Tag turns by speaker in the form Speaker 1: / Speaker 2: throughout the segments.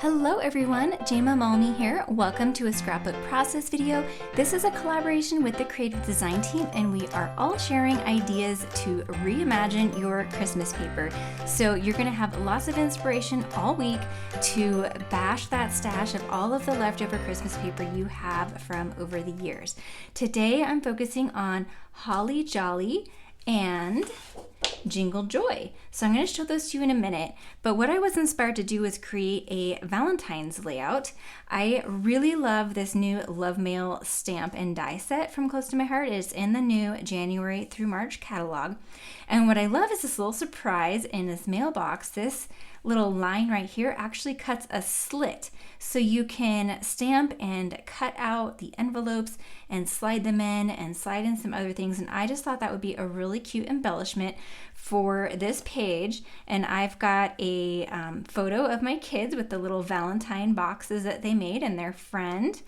Speaker 1: Hello everyone, Jayma Malmi here. Welcome to a scrapbook process video. This is a collaboration with the creative design team and we are all sharing ideas to reimagine your Christmas paper. So you're gonna have lots of inspiration all week to bash that stash of all of the leftover Christmas paper you have from over the years. Today I'm focusing on Holly Jolly and Jingle Joy. So I'm going to show those to you in a minute, but what I was inspired to do was create a Valentine's layout. I really love this new Love Mail stamp and die set from Close to My Heart. It's in the new January through March catalog. And what I love is this little surprise in this mailbox. This little line right here actually cuts a slit. So you can stamp and cut out the envelopes and slide them in and slide in some other things. And I just thought that would be a really cute embellishment for this page. And I've got a photo of my kids with the little Valentine boxes that they made and their friend.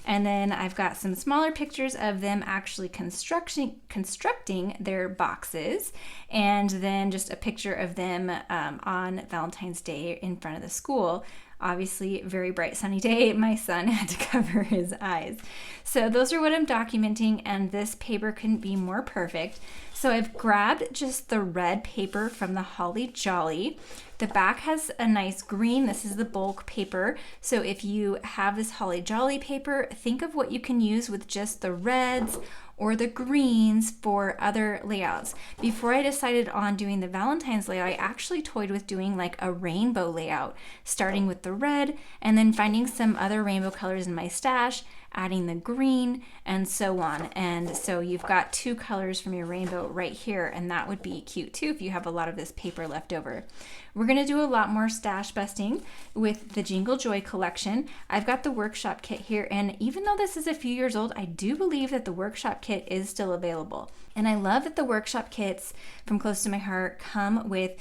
Speaker 1: And then I've got some smaller pictures of them actually constructing their boxes. And then just a picture of them on Valentine's Day in front of the school. Obviously, very bright sunny day. My son had to cover his eyes. So those are what I'm documenting, and this paper couldn't be more perfect. So I've grabbed just the red paper from the Holly Jolly. The back has a nice green. This is the bulk paper. So if you have this Holly Jolly paper, think of what you can use with just the reds or the greens for other layouts. Before I decided on doing the Valentine's layout, I actually toyed with doing like a rainbow layout, starting with the red and then finding some other rainbow colors in my stash, adding the green and so on. And so you've got two colors from your rainbow right here, and that would be cute too if you have a lot of this paper left over. We're gonna do a lot more stash busting with the Jingle Joy collection. I've got the workshop kit here, and even though this is a few years old, I do believe that the workshop kit is still available. And I love that the workshop kits from Close to My Heart come with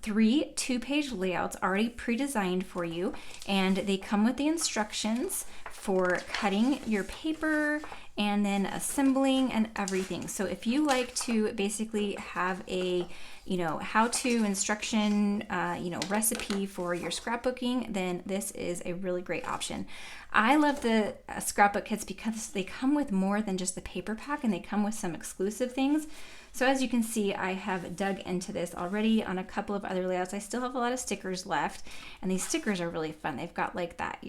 Speaker 1: 3 two-page layouts already pre-designed for you, and they come with the instructions for cutting your paper and then assembling and everything. So if you like to basically have a how-to instruction recipe for your scrapbooking, then this is a really great option. I love the scrapbook kits because they come with more than just the paper pack, and they come with some exclusive things. So as you can see, I have dug into this already on a couple of other layouts. I still have a lot of stickers left, and these stickers are really fun. They've got like that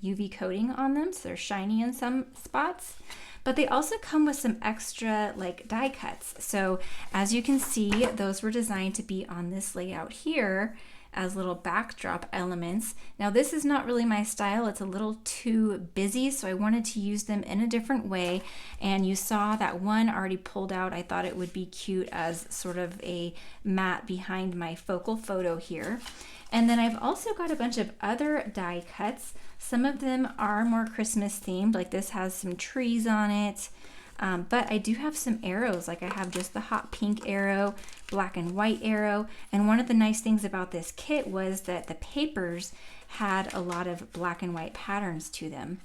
Speaker 1: UV coating on them, so they're shiny in some spots. But they also come with some extra like die cuts. So as you can see, those were designed to be on this layout here as little backdrop elements. Now this is not really my style. It's a little too busy, so I wanted to use them in a different way. And you saw that one already pulled out. I thought it would be cute as sort of a mat behind my focal photo here. And then I've also got a bunch of other die cuts. Some of them are more Christmas themed, like this has some trees on it. But I do have some arrows, like I have just the hot pink arrow, black and white arrow. And one of the nice things about this kit was that the papers had a lot of black and white patterns to them.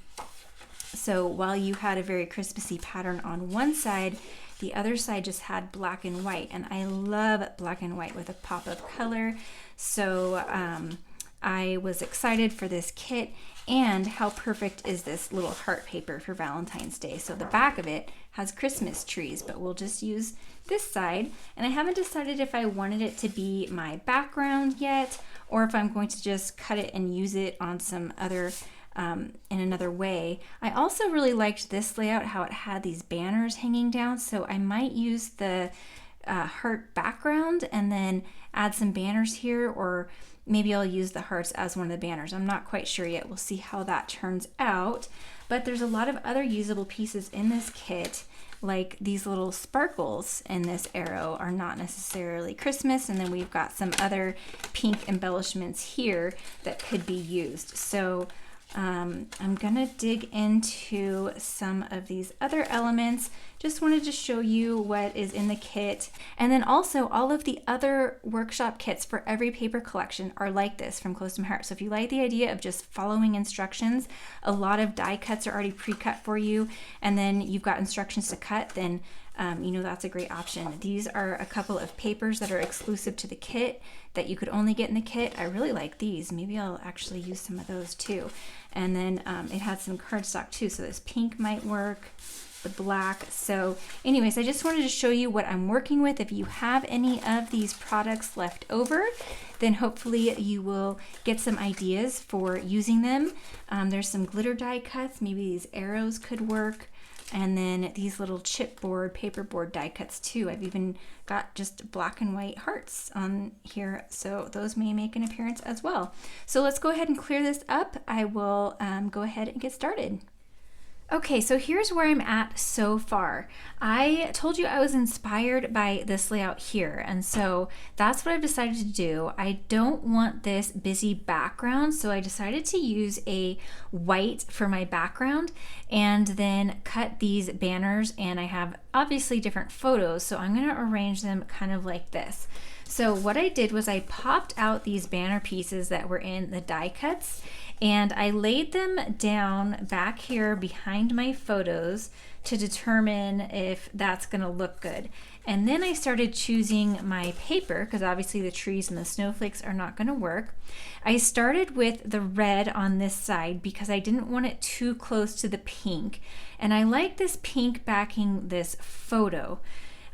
Speaker 1: So while you had a very Christmassy pattern on one side, the other side just had black and white. And I love black and white with a pop of color. So I was excited for this kit. And how perfect is this little heart paper for Valentine's Day? So the back of it has Christmas trees, but we'll just use this side. And I haven't decided if I wanted it to be my background yet, or if I'm going to just cut it and use it on some other, in another way. I also really liked this layout, how it had these banners hanging down. So I might use the heart background and then add some banners here, or maybe I'll use the hearts as one of the banners. I'm not quite sure yet. We'll see how that turns out. But there's a lot of other usable pieces in this kit, like these little sparkles in this arrow are not necessarily Christmas. And then we've got some other pink embellishments here that could be used. So I'm gonna dig into some of these other elements just wanted to show you what is in the kit. And then also all of the other workshop kits for every paper collection are like this from Close to My Heart. So if you like the idea of just following instructions, a lot of die cuts are already pre-cut for you, and then you've got instructions to cut, then you know, that's a great option. These are a couple of papers that are exclusive to the kit that you could only get in the kit. I really like these. Maybe I'll actually use some of those too. And then it had some cardstock too, so this pink might work, the black. So anyways, I just wanted to show you what I'm working with. If you have any of these products left over, then hopefully you will get some ideas for using them. There's some glitter die cuts. Maybe these arrows could work. And then these little chipboard, paperboard die cuts too. I've even got just black and white hearts on here, so those may make an appearance as well. So let's go ahead and clear this up. I will go ahead and get started. Okay, so here's where I'm at so far. I told you I was inspired by this layout here, and so that's what I've decided to do. I don't want this busy background, so I decided to use a white for my background and then cut these banners, and I have obviously different photos, so I'm going to arrange them kind of like this. So what I did was I popped out these banner pieces that were in the die cuts, and I laid them down back here behind my photos to determine if that's going to look good. And then I started choosing my paper, because obviously the trees and the snowflakes are not going to work. I started with the red on this side because I didn't want it too close to the pink, and I like this pink backing this photo.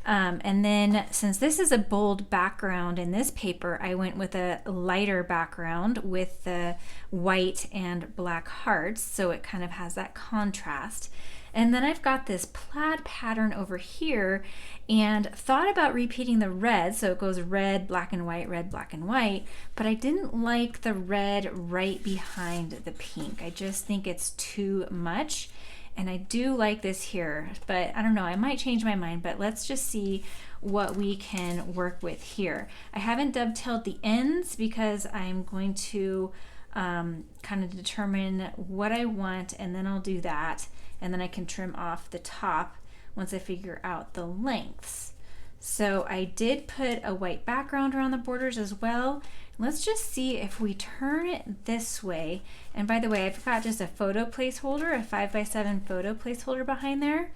Speaker 1: And then since this is a bold background in this paper, I went with a lighter background with the white and black hearts, so it kind of has that contrast. And then I've got this plaid pattern over here and thought about repeating the red, so it goes red, black and white, red, black and white, but I didn't like the red right behind the pink. I just think it's too much. And I do like this here, but I don't know, I might change my mind, but let's just see what we can work with here. I haven't dovetailed the ends because I'm going to kind of determine what I want, and then I'll do that, and then I can trim off the top once I figure out the lengths. So I did put a white background around the borders as well. Let's just see if we turn it this way. And by the way, I've got just a photo placeholder, a 5x7 photo placeholder behind there.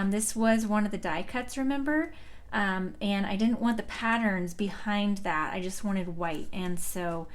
Speaker 1: This was one of the die cuts, remember? And I didn't want the patterns behind that. I just wanted white. And so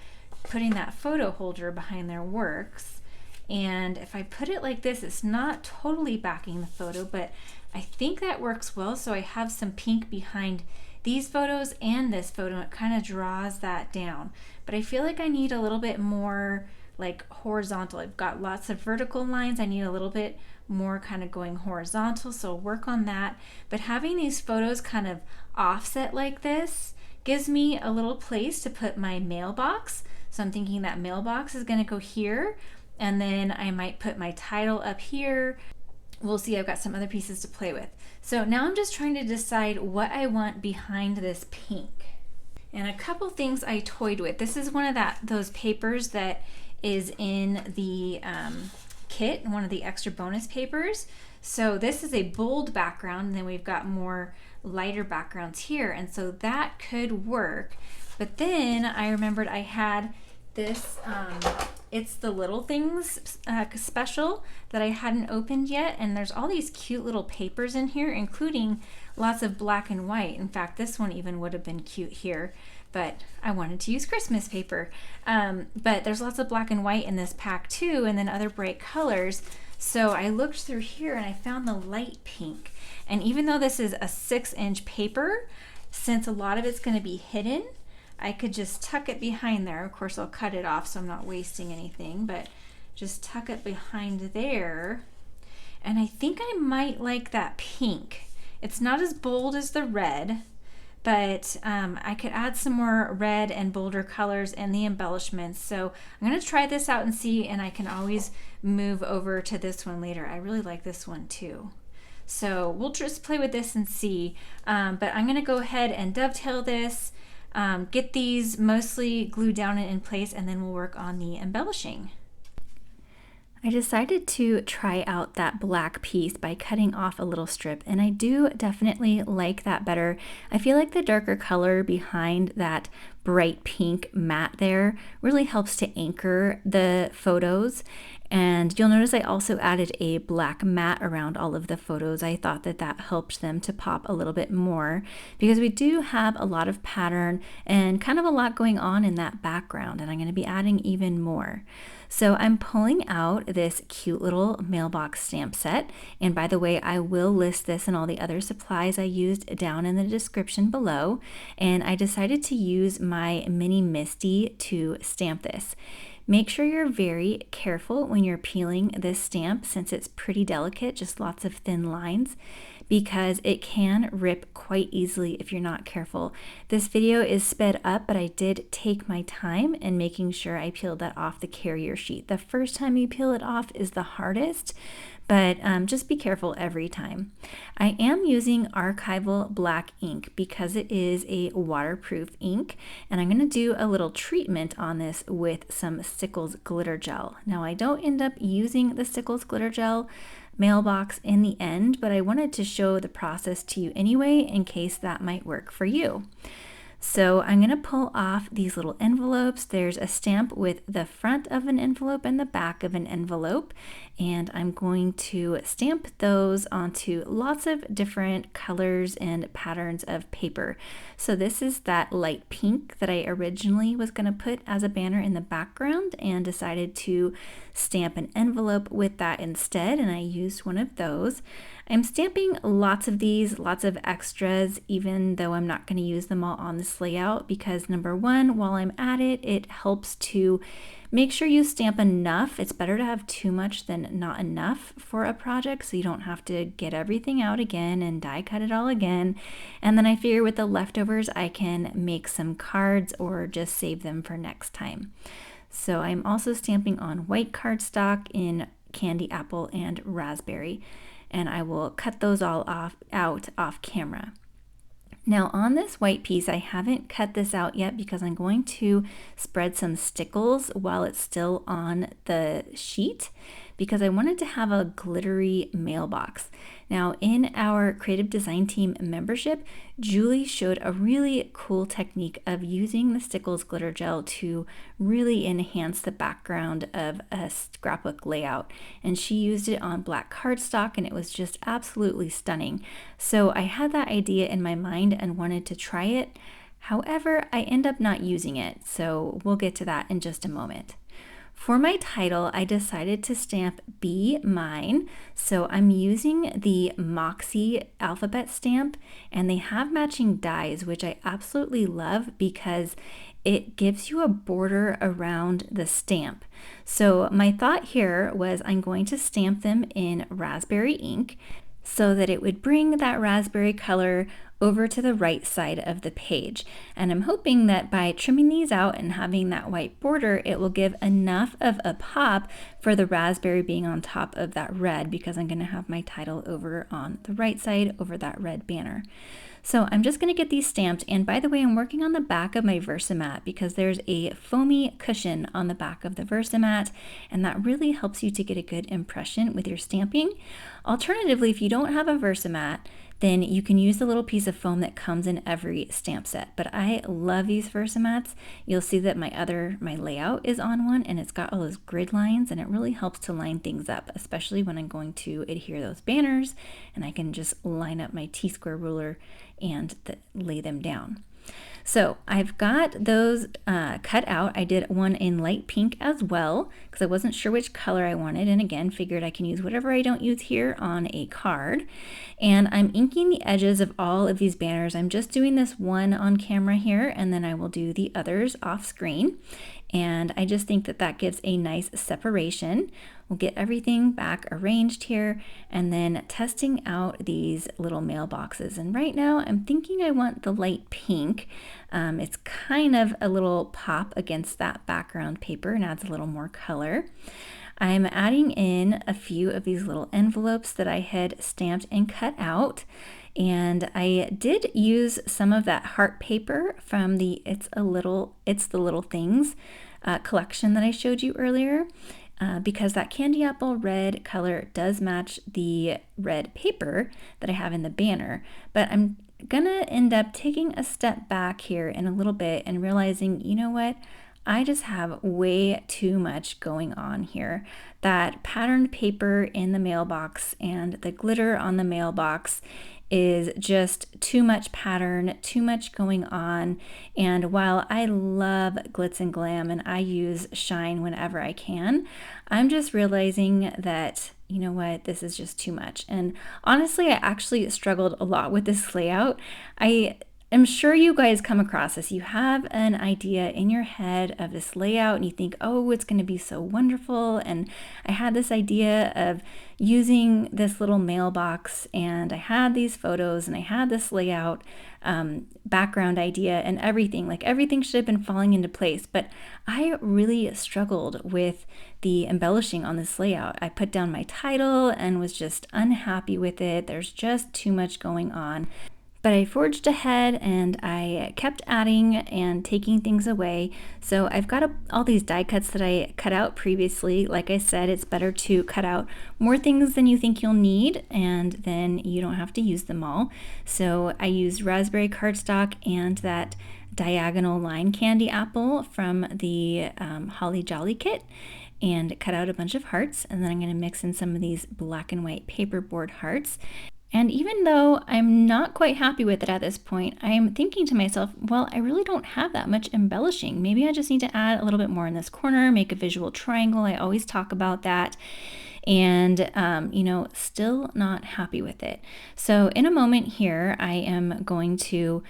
Speaker 1: putting that photo holder behind there works. And if I put it like this, it's not totally backing the photo, but I think that works well. So I have some pink behind these photos and this photo. It kind of draws that down, but I feel like I need a little bit more like horizontal. I've got lots of vertical lines. I need a little bit more kind of going horizontal, so I'll work on that. But having these photos kind of offset like this gives me a little place to put my mailbox. So I'm thinking that mailbox is going to go here, and then I might put my title up here. We'll see, I've got some other pieces to play with. So now I'm just trying to decide what I want behind this pink. And a couple things I toyed with. This is one of those papers that is in the kit, one of the extra bonus papers. So this is a bold background, and then we've got more lighter backgrounds here, and so that could work. But then I remembered I had this It's the Little Things special that I hadn't opened yet, and there's all these cute little papers in here, including lots of black and white. In fact, this one even would have been cute here, but I wanted to use Christmas paper. But there's lots of black and white in this pack too, and then other bright colors. So I looked through here and I found the light pink. And even though this is a 6-inch paper, since a lot of it's going to be hidden, I could just tuck it behind there. Of course, I'll cut it off so I'm not wasting anything, but just tuck it behind there. And I think I might like that pink. It's not as bold as the red, but I could add some more red and bolder colors in the embellishments. So I'm going to try this out and see, and I can always move over to this one later. I really like this one too. So we'll just play with this and see. But I'm going to go ahead and dovetail this, get these mostly glued down and in place, and then we'll work on the embellishing. I decided to try out that black piece by cutting off a little strip, and I do definitely like that better. I feel like the darker color behind that bright pink mat there really helps to anchor the photos. And you'll notice I also added a black mat around all of the photos. I thought that that helped them to pop a little bit more because we do have a lot of pattern and kind of a lot going on in that background, and I'm going to be adding even more. So I'm pulling out this cute little mailbox stamp set. And by the way, I will list this and all the other supplies I used down in the description below. And I decided to use my mini Misty to stamp this. Make sure you're very careful when you're peeling this stamp since it's pretty delicate, just lots of thin lines, because it can rip quite easily if you're not careful. This video is sped up, but I did take my time in making sure I peeled that off the carrier sheet. The first time you peel it off is the hardest, but just be careful every time. I am using Archival Black ink because it is a waterproof ink, and I'm going to do a little treatment on this with some Stickles glitter gel. Now I don't end up using the Stickles glitter gel mailbox in the end, but I wanted to show the process to you anyway in case that might work for you. So I'm going to pull off these little envelopes. There's a stamp with the front of an envelope and the back of an envelope, and I'm going to stamp those onto lots of different colors and patterns of paper. So this is that light pink that I originally was going to put as a banner in the background and decided to stamp an envelope with that instead, and I used one of those. I'm stamping lots of these, lots of extras, even though I'm not going to use them all on this layout because number one, while I'm at it, it helps to make sure you stamp enough. It's better to have too much than not enough for a project so you don't have to get everything out again and die cut it all again. And then I figure with the leftovers, I can make some cards or just save them for next time. So I'm also stamping on white cardstock in candy apple and raspberry, and I will cut those all out off camera. Now on this white piece, I haven't cut this out yet because I'm going to spread some stickles while it's still on the sheet because I wanted to have a glittery mailbox. Now in our creative design team membership, Julie showed a really cool technique of using the Stickles glitter gel to really enhance the background of a scrapbook layout. And she used it on black cardstock and it was just absolutely stunning. So I had that idea in my mind and wanted to try it. However, I end up not using it. So we'll get to that in just a moment. For my title, I decided to stamp Be Mine. So I'm using the Moxie Alphabet Stamp, and they have matching dies, which I absolutely love because it gives you a border around the stamp. So my thought here was I'm going to stamp them in raspberry ink so that it would bring that raspberry color over to the right side of the page. And I'm hoping that by trimming these out and having that white border, it will give enough of a pop for the raspberry being on top of that red because I'm going to have my title over on the right side over that red banner. So I'm just going to get these stamped, and by the way, I'm working on the back of my Versamat because there's a foamy cushion on the back of the Versamat, and that really helps you to get a good impression with your stamping. Alternatively, if you don't have a Versamat, then you can use the little piece of foam that comes in every stamp set. But I love these Versamats. You'll see that my layout is on one and it's got all those grid lines, and it really helps to line things up, especially when I'm going to adhere those banners and I can just line up my T-square ruler and lay them down. So I've got those cut out. I did one in light pink as well because I wasn't sure which color I wanted, and again figured I can use whatever I don't use here on a card. And I'm inking the edges of all of these banners. I'm just doing this one on camera here, and then I will do the others off screen. And I just think that that gives a nice separation. We'll get everything back arranged here and then testing out these little mailboxes. And right now I'm thinking I want the light pink. It's kind of a little pop against that background paper and adds a little more color. I'm adding in a few of these little envelopes that I had stamped and cut out. And I did use some of that heart paper from the It's the Little Things collection that I showed you earlier. because that candy apple red color does match the red paper that I have in the banner. But I'm gonna end up taking a step back here in a little bit and realizing, you know what? I just have way too much going on here. That patterned paper in the mailbox and the glitter on the mailbox is just too much pattern, too much going on. And while I love glitz and glam and I use shine whenever I can, I'm just realizing that, you know what, this is just too much. And honestly, I actually struggled a lot with this layout. I'm sure you guys come across this. You have an idea in your head of this layout and you think, oh, it's going to be so wonderful. And I had this idea of using this little mailbox and I had these photos and I had this layout, background idea and everything. Like everything should have been falling into place. But I really struggled with the embellishing on this layout. I put down my title and was just unhappy with it. There's just too much going on. But I forged ahead and I kept adding and taking things away. So I've got all these die cuts that I cut out previously. Like I said, it's better to cut out more things than you think you'll need and then you don't have to use them all. So I used raspberry cardstock and that diagonal line candy apple from the Holly Jolly kit and cut out a bunch of hearts. And then I'm going to mix in some of these black and white paperboard hearts. And even though I'm not quite happy with it at this point, I'm thinking to myself, well, I really don't have that much embellishing. Maybe I just need to add a little bit more in this corner, make a visual triangle. I always talk about that. And, still not happy with it. So in a moment here, I am going to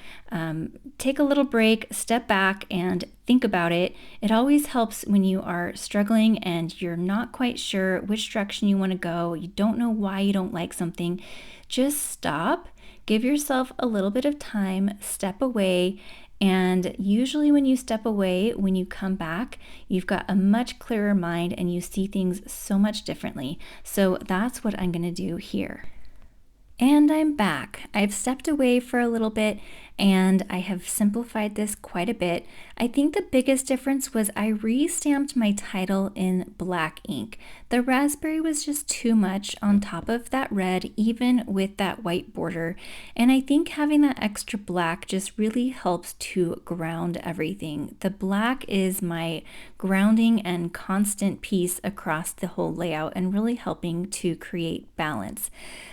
Speaker 1: take a little break, step back and think about it. It always helps when you are struggling and you're not quite sure which direction you want to go. You don't know why you don't like something. Just stop, give yourself a little bit of time, step away. And usually when you step away, when you come back, you've got a much clearer mind and you see things so much differently. So that's what I'm going to do here. And I'm back. I've stepped away for a little bit and I have simplified this quite a bit. I think the biggest difference was I re-stamped my title in black ink. The raspberry was just too much on top of that red, even with that white border. And I think having that extra black just really helps to ground everything. The black is my grounding and constant piece across the whole layout and really helping to create balance.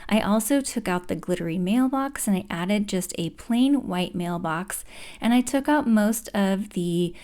Speaker 1: I also took out the glittery mailbox and I added just a plain white mailbox, and I took out most of the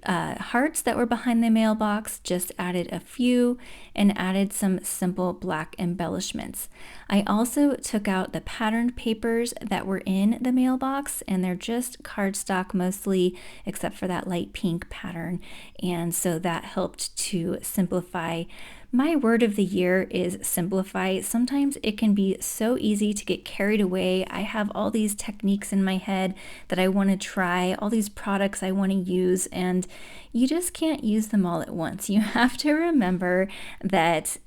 Speaker 1: hearts that were behind the mailbox, just added a few and added some simple black embellishments. I also took out the patterned papers that were in the mailbox, and they're just cardstock mostly, except for that light pink pattern, and so that helped to simplify. My word of the year is simplify. Sometimes it can be so easy to get carried away. I have all these techniques in my head that I want to try, all these products I want to use, and you just can't use them all at once. You have to remember that,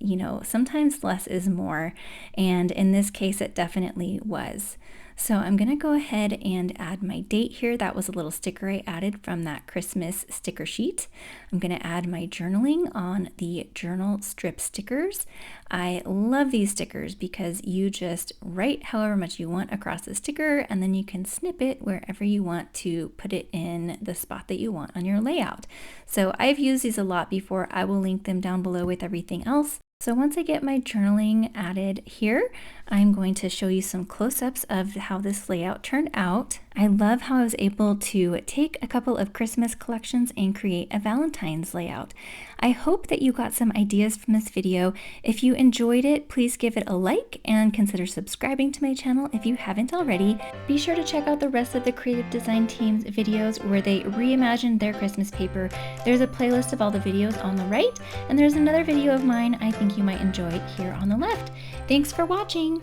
Speaker 1: sometimes less is more. And in this case, it definitely was. So I'm going to go ahead and add my date here. That was a little sticker I added from that Christmas sticker sheet. I'm going to add my journaling on the journal strip stickers. I love these stickers because you just write however much you want across the sticker and then you can snip it wherever you want to put it in the spot that you want on your layout. So I've used these a lot before. I will link them down below with everything else. So once I get my journaling added here, I'm going to show you some close-ups of how this layout turned out. I love how I was able to take a couple of Christmas collections and create a Valentine's layout. I hope that you got some ideas from this video. If you enjoyed it, please give it a like and consider subscribing to my channel if you haven't already. Be sure to check out the rest of the creative design team's videos where they reimagined their Christmas paper. There's a playlist of all the videos on the right, and there's another video of mine I think you might enjoy here on the left. Thanks for watching!